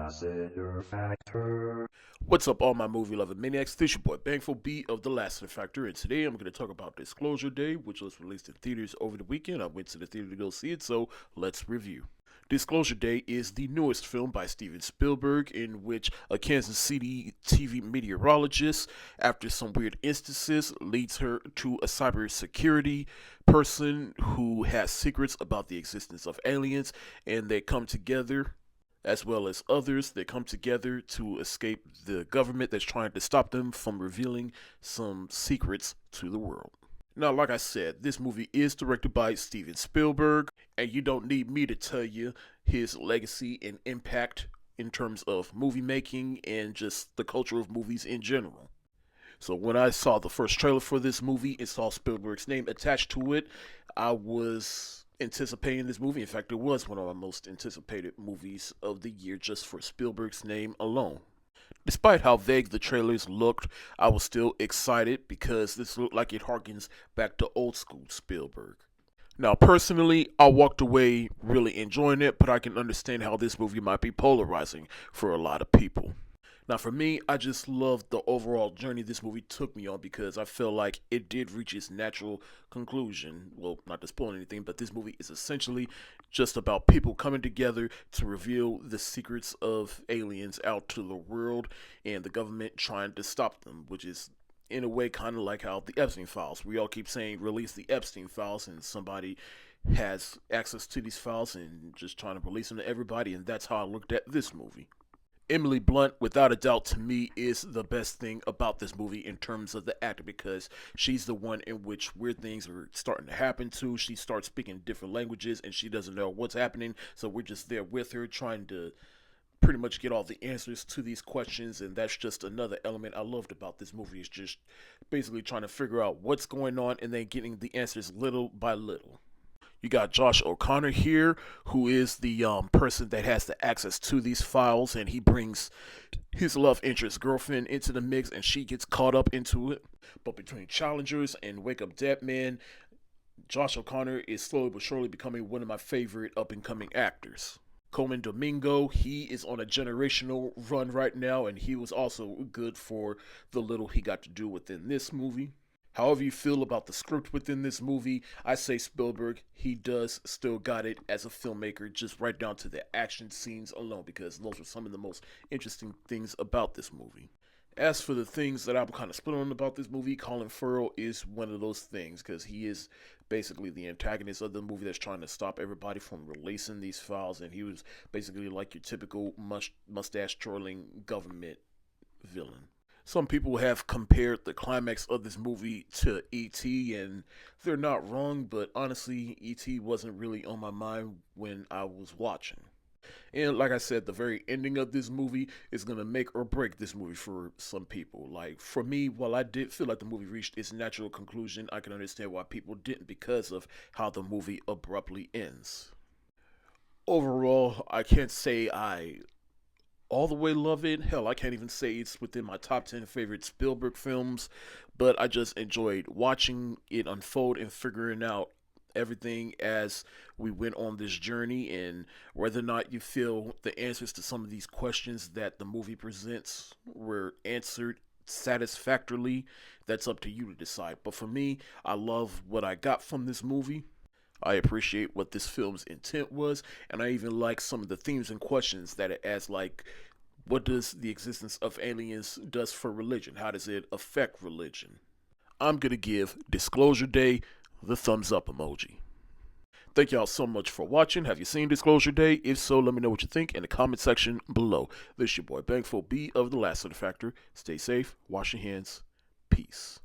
Lassiter Factor. What's up, all my movie loving maniacs? This your boy Bangful B of the Lassiter Factor, and today I'm going to talk about Disclosure Day, which was released in theaters over the weekend. I went to the theater to go see it, so let's review. Disclosure Day is the newest film by Steven Spielberg, in which a Kansas City TV meteorologist, after some weird instances, leads her to a cybersecurity person who has secrets about the existence of aliens, and they come together as well as others that come together to escape the government that's trying to stop them from revealing some secrets to the world. Now, like I said, this movie is directed by Steven Spielberg, and you don't need me to tell you his legacy and impact in terms of movie making and just the culture of movies in general. So when I saw the first trailer for this movie and saw Spielberg's name attached to it, I was anticipating this movie. In fact, it was one of my most anticipated movies of the year just for Spielberg's name alone. Despite how vague the trailers looked, I was still excited because this looked like it harkens back to old school Spielberg. Now, personally, I walked away really enjoying it, but I can understand how this movie might be polarizing for a lot of people. Now, for me, I just loved the overall journey this movie took me on because I feel like it did reach its natural conclusion. Well, not to spoil anything, but this movie is essentially just about people coming together to reveal the secrets of aliens out to the world and the government trying to stop them, which is in a way kind of like how the Epstein files. We all keep saying release the Epstein files, and somebody has access to these files and just trying to release them to everybody, and that's how I looked at this movie. Emily Blunt, without a doubt, to me, is the best thing about this movie in terms of the acting because she's the one in which weird things are starting to happen to. She starts speaking different languages and she doesn't know what's happening, so we're just there with her trying to pretty much get all the answers to these questions, and that's just another element I loved about this movie is just basically trying to figure out what's going on and then getting the answers little by little. You got Josh O'Connor here, who is the person that has the access to these files, and he brings his love interest girlfriend into the mix, and she gets caught up into it. But between Challengers and Wake Up Dead Man, Josh O'Connor is slowly but surely becoming one of my favorite up and coming actors. Coleman Domingo, he is on a generational run right now, and he was also good for the little he got to do within this movie. However you feel about the script within this movie, I say Spielberg, he does still got it as a filmmaker, just right down to the action scenes alone, because those are some of the most interesting things about this movie. As for the things that I'm kind of split on about this movie, Colin Farrell is one of those things, because he is basically the antagonist of the movie that's trying to stop everybody from releasing these files, and he was basically like your typical mustache twirling government villain. Some people have compared the climax of this movie to E.T., and they're not wrong, but honestly, E.T. wasn't really on my mind when I was watching. And like I said, the very ending of this movie is going to make or break this movie for some people. Like, for me, while I did feel like the movie reached its natural conclusion, I can understand why people didn't because of how the movie abruptly ends. Overall, I can't say I all the way love it. Hell, I can't even say it's within my top 10 favorite Spielberg films, but I just enjoyed watching it unfold and figuring out everything as we went on this journey, and whether or not you feel the answers to some of these questions that the movie presents were answered satisfactorily, that's up to you to decide. But for me, I love what I got from this movie. I appreciate what this film's intent was, and I even like some of the themes and questions that it asks, like what does the existence of aliens does for religion? How does it affect religion? I'm gonna give Disclosure Day the thumbs up emoji. Thank y'all so much for watching. Have you seen Disclosure Day? If so, let me know what you think in the comment section below. This is your boy Bangful B of the Lassiter Factor. Stay safe, wash your hands, peace.